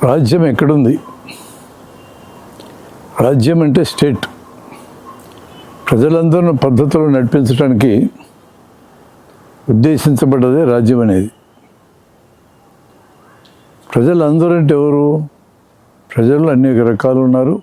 రాజ్యం ఎక్కడుంది? రాజ్యం అంటే స్టేట్. ప్రజలందరూ పద్ధతులు నడిపించడానికి ఉద్దేశించబడ్డదే రాజ్యం అనేది. ప్రజలందరూ అంటే ఎవరు? ప్రజలు అనేక రకాలు ఉన్నారు.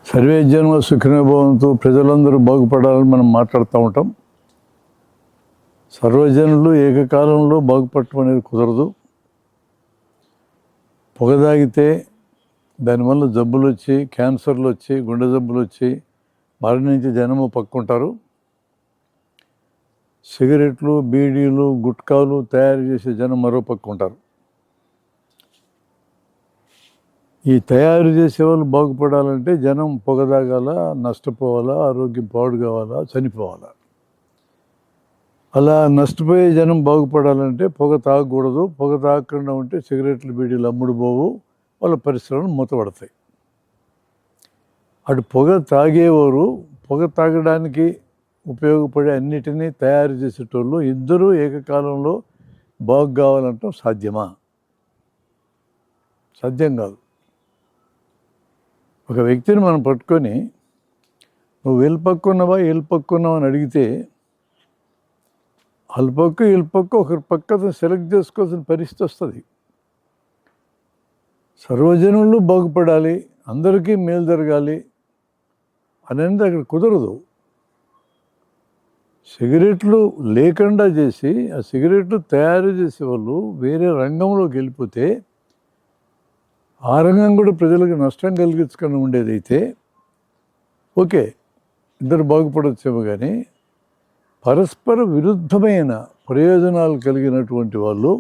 సర్వే జన్మ సుఖినో భవంతు, ప్రజలందరూ బాగుపడాలని మనం మాట్లాడుతూ ఉంటాం. సర్వజనులు ఏకకాలంలో బాగుపడటం అనేది కుదరదు. పొగ తాగితే దానివల్ల జబ్బులు వచ్చి, క్యాన్సర్లు వచ్చి, గుండె జబ్బులు వచ్చి మరణించి జనము పక్కుంటారు. సిగరెట్లు, బీడీలు, గుట్కాలు తయారు చేసే జనం మరో పక్కుంటారు. ఈ తయారు చేసే వాళ్ళు బాగుపడాలంటే జనం పొగ తాగాల, నష్టపోవాలా, ఆరోగ్యం పాడు కావాలా, చనిపోవాలా. అలా నష్టపోయే జనం బాగుపడాలంటే పొగ తాగకూడదు. పొగ తాగకుండా ఉంటే సిగరెట్లు, బీడీలు అమ్ముడు పోవు, వాళ్ళ పరిశ్రమలు మూతపడతాయి. అటు పొగ తాగేవారు పొగ తాగడానికి ఉపయోగపడే అన్నిటినీ తయారు చేసేటోళ్ళు ఇద్దరూ ఏకకాలంలో బాగు కావాలంటాం సాధ్యమా? సాధ్యం కాదు. ఒక వ్యక్తిని మనం పట్టుకొని నువ్వు వెళ్ళిపక్కున్నావా వెళ్ళిపక్కున్నావా అని అడిగితే అల్పక్క ఇల్పక్క ఒకరి పక్క సెలెక్ట్ చేసుకోవాల్సిన పరిస్థితి వస్తుంది. సర్వజనులు బాగుపడాలి, అందరికీ మేలు జరగాలి అనేది అక్కడ కుదరదు. సిగరెట్లు లేకుండా చేసి ఆ సిగరెట్లు తయారు చేసే వాళ్ళు వేరే రంగంలోకి వెళ్ళిపోతే ఆ రంగం కూడా ప్రజలకు నష్టం కలిగించకుండా ఉండేదైతే ఓకే, ఇద్దరు బాగుపడొచ్చేమో. కానీ పరస్పర విరుద్ధమైన ప్రయోజనాలు కలిగినటువంటి వాళ్ళు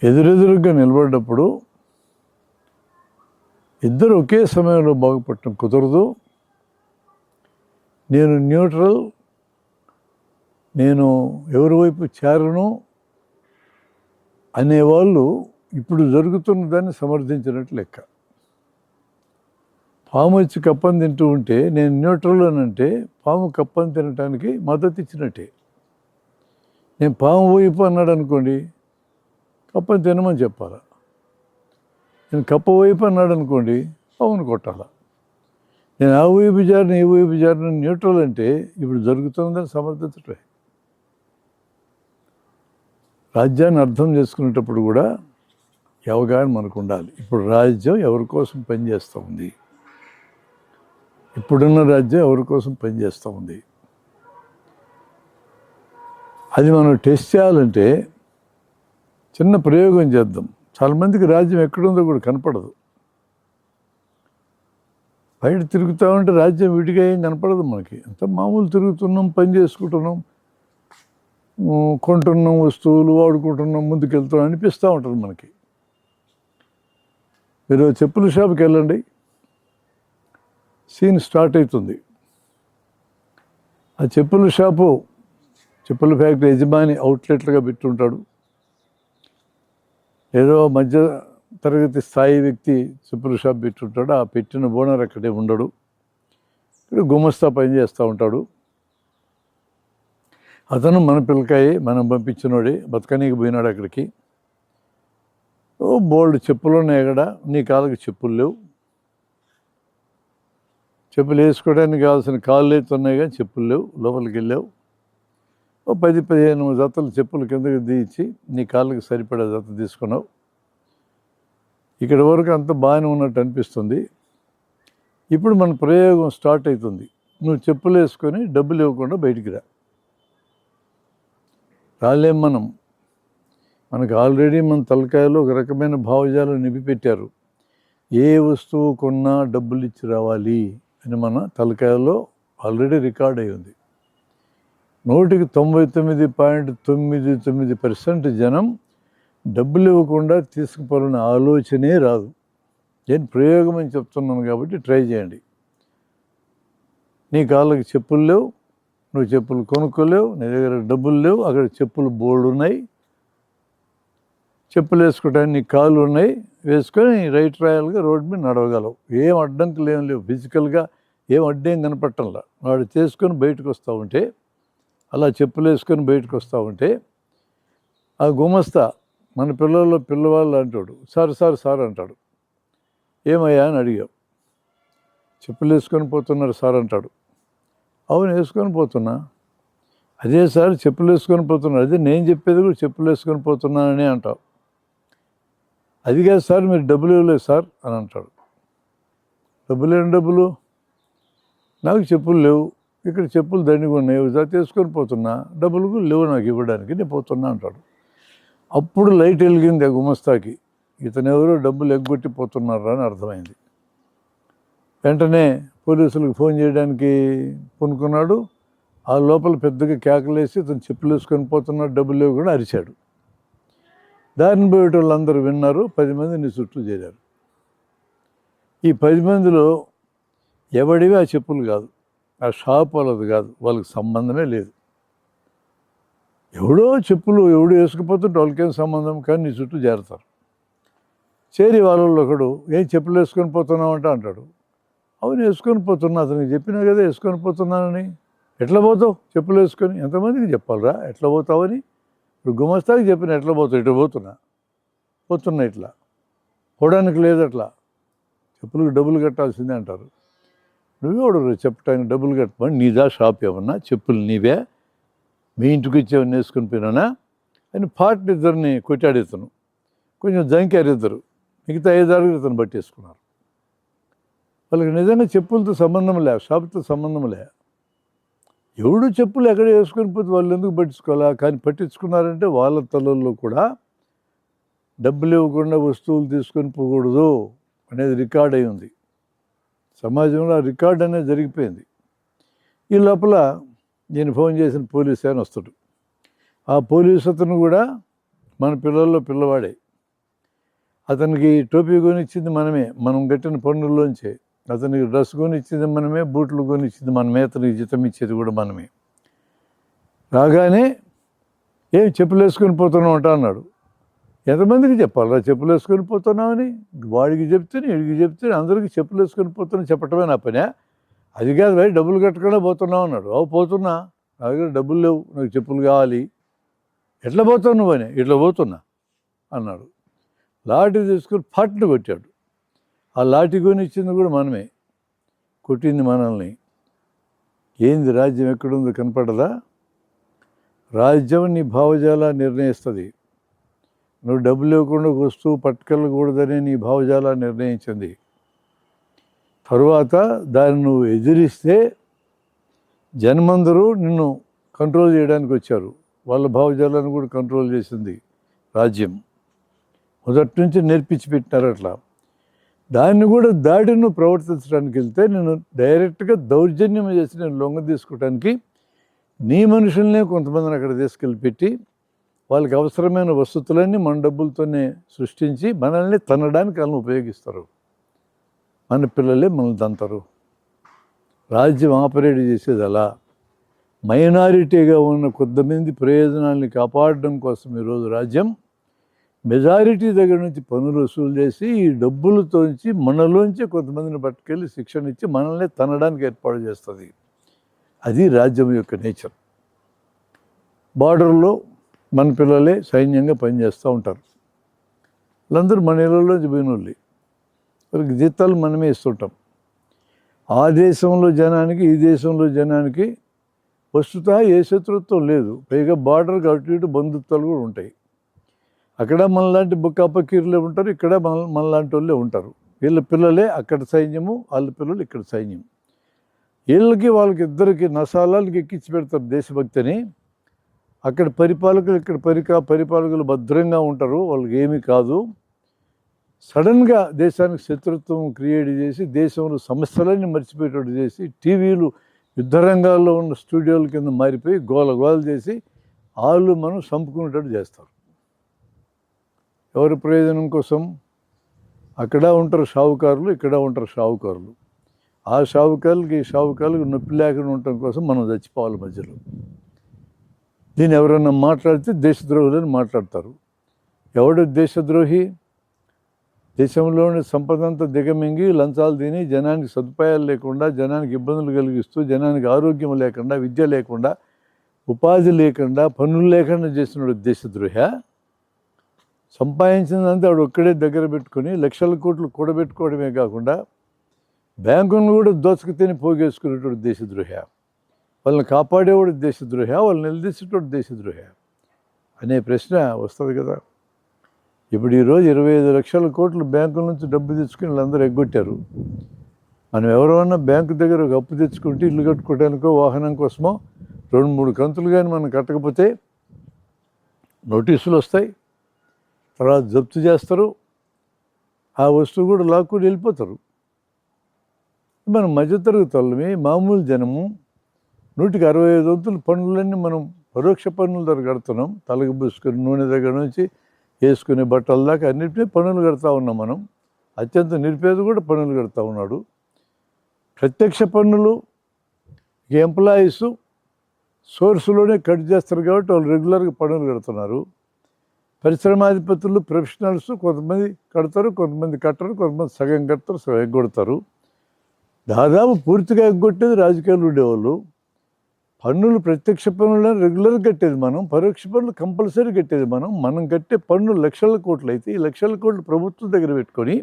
ఎదురెదురుగా నిలబడ్డప్పుడు ఇద్దరు ఒకే సమయంలో బాగుపడటం కుదరదు. నేను న్యూట్రల్, నేను ఎవరి వైపు చేరను అనేవాళ్ళు ఇప్పుడు జరుగుతున్న దాన్ని సమర్థించినట్టు లెక్క. పాము వచ్చి కప్పని తింటూ ఉంటే నేను న్యూట్రల్ అని అంటే పాము కప్పని తినటానికి మద్దతు ఇచ్చినట్టే. నేను పాము వైపు అన్నాడు అనుకోండి, కప్పని తినమని చెప్పాలా. నేను కప్ప వైపు అన్నాడు అనుకోండి, పాముని కొట్టాలా. నేను ఆ వైపు జారిన ఈ వైపు జారిన న్యూట్రల్ అంటే ఇప్పుడు జరుగుతుందని సమర్థించటమే. రాజ్యాన్ని అర్థం చేసుకునేటప్పుడు కూడా అవగాహన మనకు ఉండాలి. ఇప్పుడు రాజ్యం ఎవరి కోసం పనిచేస్తూ ఉంది? ఇప్పుడున్న రాజ్యం ఎవరి కోసం పనిచేస్తూ ఉంది? అది మనం టెస్ట్ చేయాలంటే చిన్న ప్రయోగం చేద్దాం. చాలామందికి రాజ్యం ఎక్కడుందో కూడా కనపడదు. బయట తిరుగుతూ ఉంటే రాజ్యం విడిగా ఏం కనపడదు మనకి. అంత మామూలు తిరుగుతున్నాం, పని చేసుకుంటున్నాం, కొంటున్నాం, వస్తువులు వాడుకుంటున్నాం, ముందుకెళ్తున్నాం అనిపిస్తూ ఉంటుంది మనకి. మీరు చెప్పుల షాప్కి వెళ్ళండి, సీన్ స్టార్ట్ అవుతుంది. ఆ చెప్పుల షాపు, చెప్పుల ఫ్యాక్టరీ యజమాని అవుట్లెట్లుగా పెట్టుంటాడు. ఏదో మధ్య తరగతి స్థాయి వ్యక్తి చెప్పుల షాప్ పెట్టుంటాడు. ఆ పెట్టిన ఓనర్ అక్కడే ఉండడు. ఇక్కడ గుమస్తా పని చేస్తూ ఉంటాడు. అతను మన పిల్లకాయి, మనం పంపించినోడే, బతకనీకి పోయినాడు అక్కడికి. బోల్డ్ చెప్పులు ఉన్నాయి అక్కడ. నీ కాళ్ళకి చెప్పులు లేవు. చెప్పులు వేసుకోవడానికి కావాల్సిన కాళ్ళు అయితే ఉన్నాయి కానీ చెప్పులు లేవు. లోపలికి వెళ్ళావు, 10-15 జతలు చెప్పులు కిందకి దించి నీ కాళ్ళకి సరిపడే జత తీసుకున్నావు. ఇక్కడ వరకు అంత బాగానే ఉన్నట్టు అనిపిస్తుంది. ఇప్పుడు మన ప్రయోగం స్టార్ట్ అవుతుంది. నువ్వు చెప్పులు వేసుకొని డబ్బులు ఇవ్వకుండా బయటికి రాలేం మనం. మనకు ఆల్రెడీ మన తలకాయలో ఒక రకమైన భావజాలు నింపిపెట్టారు. ఏ వస్తువు కొన్నా డబ్బులు ఇచ్చి రావాలి అని మన తలకాయలో ఆల్రెడీ రికార్డ్ అయి ఉంది. 99.99% జనం డబ్బులు ఇవ్వకుండా తీసుకుపోవాలనే ఆలోచనే రాదు. నేను ప్రయోగం అని చెప్తున్నాను కాబట్టి ట్రై చేయండి. నీ కాళ్ళకి చెప్పులు లేవు, నువ్వు చెప్పులు కొనుక్కోలేవు, నీ దగ్గర డబ్బులు లేవు, అక్కడ చెప్పులు బోర్డు ఉన్నాయి. చెప్పులు వేసుకోవడానికి నీ కాళ్ళు ఉన్నాయి, వేసుకొని రైట్ రాయల్గా రోడ్డు మీద నడవగలవు. ఏం అడ్డంకులు ఏం లేవు. ఫిజికల్గా ఏం అడ్డం కనపట్టంలా. వాడు చేసుకొని బయటకు వస్తూ ఉంటే, అలా చెప్పులు వేసుకొని బయటకు వస్తూ ఉంటే ఆ గుమస్తా మన పిల్లల్లో పిల్లవాళ్ళు అంటాడు, సార్ సార్ సార్ అంటాడు. ఏమయ్యా అని అడిగావు. చెప్పులు వేసుకొని పోతున్నారు సార్ అంటాడు. అవును వేసుకొని పోతున్నా. అదే సార్ చెప్పులు వేసుకొని పోతున్నారు, అదే నేను చెప్పేది కూడా చెప్పులు వేసుకొని పోతున్నానని అంటావు. అది కాదు సార్ మీరు డబ్బులు ఇవ్వలేదు సార్ అని అంటాడు. డబ్బులు నాకు చెప్పులు లేవు, ఇక్కడ చెప్పులు దండిగా ఉన్నాయి, జాతి వేసుకొని పోతున్నా, డబ్బులు లేవు నాకు ఇవ్వడానికి, నేను పోతున్నా అంటాడు. అప్పుడు లైట్ వెలిగింది ఆ గుమస్తాకి, ఇతను ఎవరో డబ్బులు ఎగ్గొట్టి పోతున్నారా అని అర్థమైంది. వెంటనే పోలీసులకు ఫోన్ చేయడానికి పూనుకున్నాడు. ఆ లోపల పెద్దగా కేకలేసి ఇతను చెప్పులు వేసుకొని పోతున్నాడు, డబ్బులు లేవు కూడా అరిచాడు. దారిని పోయేట వాళ్ళందరూ విన్నారు. 10 మంది నీ చుట్టూ చేరారు. ఈ 10 మందిలో ఎవడివి ఆ చెప్పులు కాదు, ఆ షాప్ వాళ్ళది కాదు, వాళ్ళకి సంబంధమే లేదు. ఎవడో చెప్పులు ఎవడు వేసుకుపోతుంటే వాళ్ళకేం సంబంధం, కానీ నీ చుట్టూ చేరతారు. చేరి వాళ్ళలో ఒకడు ఏం చెప్పులు వేసుకొని పోతున్నావంట అంటాడు. అవును వేసుకొని పోతున్నా, అతనికి చెప్పినా కదా వేసుకొని పోతున్నానని. ఎట్లా పోతావు చెప్పులు వేసుకొని? ఎంతమందికి చెప్పాలరా ఎట్లా పోతావని? ఇప్పుడు గుమస్తాకి చెప్పిన ఎట్లా పోతావు, ఇట్లా పోతున్నా ఇట్లా పోవడానికి లేదు, అట్లా చెప్పులకు డబ్బులు కట్టాల్సిందే అంటారు. నువ్వెవడు చెప్పటానికి డబ్బులు కట్టమని? నీదా షాప్ ఏమన్నా? చెప్పులు నీవే? మీ ఇంటికి వచ్చేవన్నీ వేసుకొని పోయినానా అని పార్టీ ఇద్దరిని కొట్టాడు. ఇతను కొంచెం జంకారు, ఇద్దరు మిగతా 5 ఇతను పట్టేసుకున్నారు. వాళ్ళకి నిజంగా చెప్పులతో సంబంధం లే, షాప్తో సంబంధం లే. ఎవడు చెప్పులు ఎక్కడ వేసుకొని పోతే వాళ్ళు ఎందుకు పట్టించుకోవాలా? కానీ పట్టించుకున్నారంటే వాళ్ళ తలల్లో కూడా డబ్బులు ఇవ్వకుండా వస్తువులు తీసుకొని పోకూడదు అనేది రికార్డ్ అయి ఉంది. సమాజంలో ఆ రికార్డ్ అనేది జరిగిపోయింది. ఈ లోపల నేను ఫోన్ చేసిన పోలీసు ఆయన వస్తాడు. ఆ పోలీసు అతను కూడా మన పిల్లల్లో పిల్లవాడే. అతనికి టోపీ కొనిచ్చింది మనమే, మనం కట్టిన పన్నుల్లోంచే. అతనికి డ్రెస్ కొనిచ్చింది మనమే, బూట్లు కొనిచ్చింది మనమే, అతనికి జీతం ఇచ్చేది కూడా మనమే. రాగానే ఏం చెప్పులు వేసుకొని పోతున్నావు అంట అన్నాడు. ఎంతమందికి చెప్పాలరా చెప్పులు వేసుకొని పోతున్నామని? వాడికి చెప్తే వీడికి చెప్తే అందరికీ చెప్పులు వేసుకొని పోతున్నా చెప్పటమే నా పనే. అది కాదు భాయ్, డబ్బులు కట్టకుండా పోతున్నావు అన్నాడు. పోతున్నా, నా దగ్గర డబ్బులు లేవు, నాకు చెప్పులు కావాలి. ఎట్లా పోతావు నువ్వని? ఇట్లా పోతున్నా అన్నాడు. లాఠీ తీసుకుని పట్టును కొట్టాడు. ఆ లాఠీ కొని ఇచ్చింది కూడా మనమే, కొట్టింది మనల్ని. ఏంది రాజ్యం ఎక్కడుందో కనపడదా? రాజ్యం నీ భావజాలాన్ని నిర్ణయిస్తుంది. నువ్వు డబ్బులు ఇవ్వకుండా వస్తువు పట్టుకెళ్ళకూడదని నీ భావజాలాన్ని నిర్ణయించింది. తరువాత దాన్ని నువ్వు ఎదిరిస్తే జనమందరూ నిన్ను కంట్రోల్ చేయడానికి వచ్చారు. వాళ్ళ భావజాలాన్ని కూడా కంట్రోల్ చేసింది రాజ్యం. మొదటి నుంచి నేర్పించి పెట్టినారు అట్లా. దాన్ని కూడా దాడి నువ్వు ప్రవర్తించడానికి వెళ్తే నేను డైరెక్ట్గా దౌర్జన్యం చేసి నేను లొంగ తీసుకోవడానికి నీ మనుషుల్నే కొంతమందిని అక్కడ తీసుకెళ్ళి పెట్టి వాళ్ళకి అవసరమైన వసతులన్నీ మన డబ్బులతోనే సృష్టించి మనల్ని తనడానికి వాళ్ళని ఉపయోగిస్తారు. మన పిల్లలే మనల్ని తంతారు. రాజ్యం ఆపరేట్ చేసేది అలా. మైనారిటీగా ఉన్న కొద్దిమంది ప్రయోజనాల్ని కాపాడడం కోసం ఈరోజు రాజ్యం మెజారిటీ దగ్గర నుంచి పన్నులు వసూలు చేసి ఈ డబ్బులతోంచి మనలోంచి కొంతమందిని పట్టుకెళ్ళి శిక్షణ ఇచ్చి మనల్ని తనడానికి ఏర్పాటు చేస్తుంది. అది రాజ్యం యొక్క నేచర్. బార్డర్లో మన పిల్లలే సైన్యంగా పనిచేస్తూ ఉంటారు. వాళ్ళందరూ మన ఇళ్ళలోంచి పోయిన వాళ్ళే. వాళ్ళకి జీతాలు మనమే ఇస్తుంటాం. ఆ దేశంలో జనానికి ఈ దేశంలో జనానికి వస్తుత ఏ శత్రుత్వం లేదు. పైగా బార్డర్కి అటు ఇటు బంధుత్వాలు కూడా ఉంటాయి. అక్కడ మనలాంటి బుక్కాపకీరులే ఉంటారు, ఇక్కడ మనలాంటి వాళ్ళే ఉంటారు. వీళ్ళ పిల్లలే అక్కడ సైన్యము, వాళ్ళ పిల్లలు ఇక్కడ సైన్యం. వీళ్ళకి వాళ్ళకి ఇద్దరికి నసాలాలకి ఎక్కించి పెడతారు దేశభక్తిని. అక్కడ పరిపాలకులు ఇక్కడ పరిపాలకులు భద్రంగా ఉంటారు, వాళ్ళకి ఏమీ కాదు. సడన్గా దేశానికి శత్రుత్వం క్రియేట్ చేసి దేశంలో సమస్యలన్నీ మర్చిపోయేటట్టు చేసి టీవీలు యుద్ధరంగాల్లో ఉన్న స్టూడియోల కింద మారిపోయి గోల చేసి వాళ్ళు మనం చంపుకునేటట్టు చేస్తారు. ఎవరి ప్రయోజనం కోసం? అక్కడ ఉంటారు షావుకారులు, ఇక్కడ ఉంటారు షావుకారులు. ఆ షావుకారులకు నొప్పి లేకుండా ఉండటం కోసం మనం చచ్చిపోవాలి మధ్యలో. దీన్ని ఎవరైనా మాట్లాడితే దేశద్రోహులని మాట్లాడతారు. ఎవడు దేశద్రోహి? దేశంలోని సంపద అంతా దిగమింగి లంచాలు తిని జనానికి సదుపాయాలు లేకుండా, జనానికి ఇబ్బందులు కలిగిస్తూ, జనానికి ఆరోగ్యం లేకుండా, విద్య లేకుండా ఉపాధి లేకుండా పనులు లేకుండా చేసిన దేశద్రోహ. సంపాదించిందంతా వాడు ఒక్కడే దగ్గర పెట్టుకుని లక్షల కోట్లు కూడబెట్టుకోవడమే కాకుండా బ్యాంకులను కూడా దోచుకు తిని పోగేసుకునేటువంటి దేశద్రోహ. వాళ్ళని కాపాడేవాడు దేశద్రోహ, వాళ్ళని నిలదీసేటోడు దేశద్రోహ అనే ప్రశ్న వస్తుంది కదా. ఇప్పుడు ఈరోజు 25 లక్షల కోట్లు బ్యాంకుల నుంచి డబ్బు తెచ్చుకుని వీళ్ళందరూ ఎగ్గొట్టారు. మనం ఎవరైనా బ్యాంకు దగ్గర ఒక అప్పు తెచ్చుకుంటే ఇల్లు కట్టుకోవడానికో వాహనం కోసమో 2-3 కంతులు కానీ మనం కట్టకపోతే నోటీసులు వస్తాయి, తర్వాత జప్తు చేస్తారు, ఆ వస్తువు కూడా లాక్కుని వెళ్ళిపోతారు. మనం మధ్యతరగతి వాళ్ళమే, మామూలు జనము 165 వంతుల పన్నులన్నీ మనం పరోక్ష పన్నుల దగ్గర కడుతున్నాం. తలకి పూసుకొని నూనె దగ్గర నుంచి వేసుకునే బట్టల దాకా అన్నింటినీ పన్నులు కడతా ఉన్నాం మనం. అత్యంత నిరుపేద కూడా పన్నులు కడతా ఉన్నాడు. ప్రత్యక్ష పన్నులు ఎంప్లాయీస్ సోర్సులోనే కట్ చేస్తారు కాబట్టి వాళ్ళు రెగ్యులర్గా పన్నులు కడుతున్నారు. పరిశ్రమాధిపతులు ప్రొఫెషనల్స్ కొంతమంది కడతారు, కొంతమంది కట్టరు, కొంతమంది సగం కడతారు, సగం ఎగ్గొడతారు. దాదాపు పూర్తిగా ఎగ్గొట్టేది రాజకీయాలు ఉండేవాళ్ళు. పన్నులు ప్రత్యక్ష పన్నులను రెగ్యులర్గా కట్టేది మనం, పరోక్ష పన్నులు కంపల్సరీ కట్టేది మనం. మనం కట్టే పన్ను లక్షల కోట్లు అయితే ఈ లక్షల కోట్లు ప్రభుత్వం దగ్గర పెట్టుకొని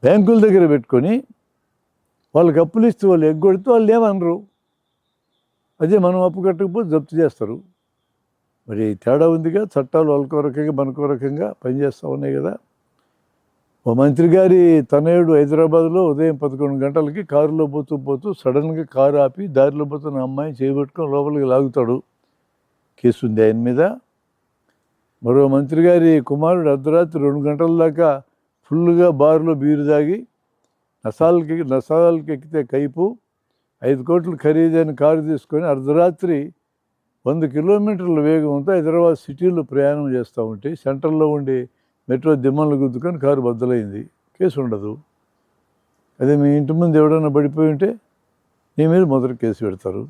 బ్యాంకుల దగ్గర పెట్టుకొని వాళ్ళకి అప్పులు ఇస్తే వాళ్ళు ఎగ్గొడితే వాళ్ళు ఏమనరు. అదే మనం అప్పు కట్టకపోతే జప్తు చేస్తారు. మరి తేడా ఉందిగా. చట్టాలు వాళ్ళకో రకంగా మనకో రకంగా పనిచేస్తూ ఉన్నాయి కదా. ఓ మంత్రి గారి తనయుడు హైదరాబాద్లో ఉదయం 11 గంటలకి కారులో పోతూ సడన్గా కారు ఆపి దారిలో పోతున్న అమ్మాయిని చేయబెట్టుకొని లోపలికి లాగుతాడు. కేసు ఉంది ఆయన మీద. మరో మంత్రి గారి కుమారుడు అర్ధరాత్రి 2 గంటల దాకా ఫుల్గా బారులో బీరు తాగి నసాలకి ఎక్కితే కైపు 5 కోట్లు ఖరీదైన కారు తీసుకొని అర్ధరాత్రి 100 కిలోమీటర్ల వేగంతో హైదరాబాద్ సిటీలో ప్రయాణం చేస్తూ ఉంటే సెంటర్లో ఉండి మెట్రో దిమ్మలు గుద్దుకొని కారు బద్దలైంది. కేసు ఉండదు. అదే మీ ఇంటి ముందు ఎవడన్నా పడిపోయి ఉంటే నీ మీద మొదటి కేసు పెడతారు.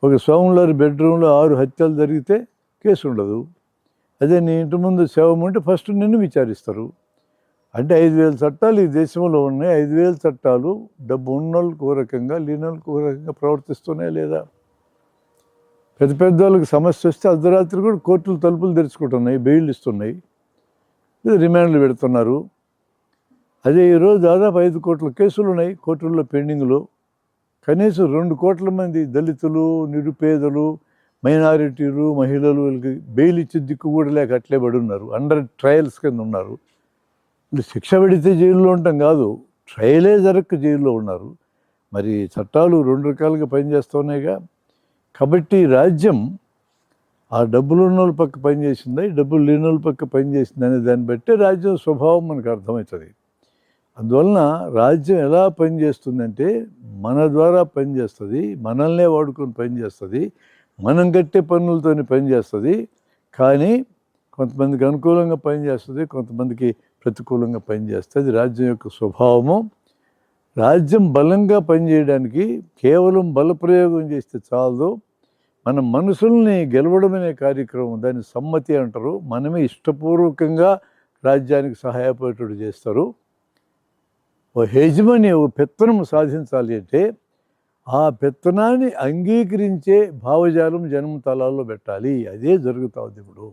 ఒక స్వాములారి బెడ్రూమ్లో 6 హత్యలు జరిగితే కేసు ఉండదు. అదే నీ ఇంటి ముందు శవం ఉంటే ఫస్ట్ నిన్ను విచారిస్తారు. అంటే 5,000 చట్టాలు ఈ దేశంలో ఉన్నాయి. 5,000 చట్టాలు డబ్బు ఉన్నోళ్ళకు ఓ రకంగా, లేనోళ్ళకు ఓ రకంగా ప్రవర్తిస్తున్నాయి లేదా. పెద్ద వాళ్ళకి సమస్య వస్తే అర్ధరాత్రి కూడా కోర్టులు తలుపులు తెరుచుకుంటున్నాయి, బెయిల్ ఇస్తున్నాయి, రిమాండ్లు పెడుతున్నారు. అదే ఈరోజు దాదాపు 5 కోట్ల కేసులు ఉన్నాయి కోర్టుల్లో పెండింగ్లో. కనీసం 2 కోట్ల మంది దళితులు, నిరుపేదలు, మైనారిటీలు, మహిళలు వీళ్ళకి బెయిల్ ఇచ్చే దిక్కు కూడా లేక అట్లే పడి ఉన్నారు. అండర్ ట్రయల్స్ కింద ఉన్నారు. శిక్ష పెడితే జైల్లో ఉండటం కాదు, ట్రయలే జరగక జైల్లో ఉన్నారు. మరి చట్టాలు 2 రకాలుగా పనిచేస్తున్నాయిగా. కాబట్టి రాజ్యం ఆ డబ్బులు ఉన్న వాళ్ళ పక్క పనిచేసిందా, ఈ డబ్బులు లేని వాళ్ళ పక్క పనిచేసింది అనే దాన్ని బట్టి రాజ్యం స్వభావం మనకు అర్థమవుతుంది. అందువలన రాజ్యం ఎలా పనిచేస్తుందంటే మన ద్వారా పనిచేస్తుంది, మనల్నే వాడుకొని పనిచేస్తుంది, మనం కట్టే పన్నులతోనే పనిచేస్తుంది. కానీ కొంతమందికి అనుకూలంగా పనిచేస్తుంది, కొంతమందికి ప్రతికూలంగా పనిచేస్తుంది. రాజ్యం యొక్క స్వభావము. రాజ్యం బలంగా పనిచేయడానికి కేవలం బలప్రయోగం చేస్తే చాలదు. మన మనసుల్ని గెలవడం అనే కార్యక్రమం, దాన్ని సమ్మతి అంటారు. మనమే ఇష్టపూర్వకంగా రాజ్యానికి సహాయపడేటట్టు చేస్తారు. ఓ హెజిమనీ, ఓ పెత్తనం సాధించాలి అంటే ఆ పెత్తనాన్ని అంగీకరించే భావజాలం జనం తలాల్లో పెట్టాలి. అదే జరుగుతుంది ఇప్పుడు.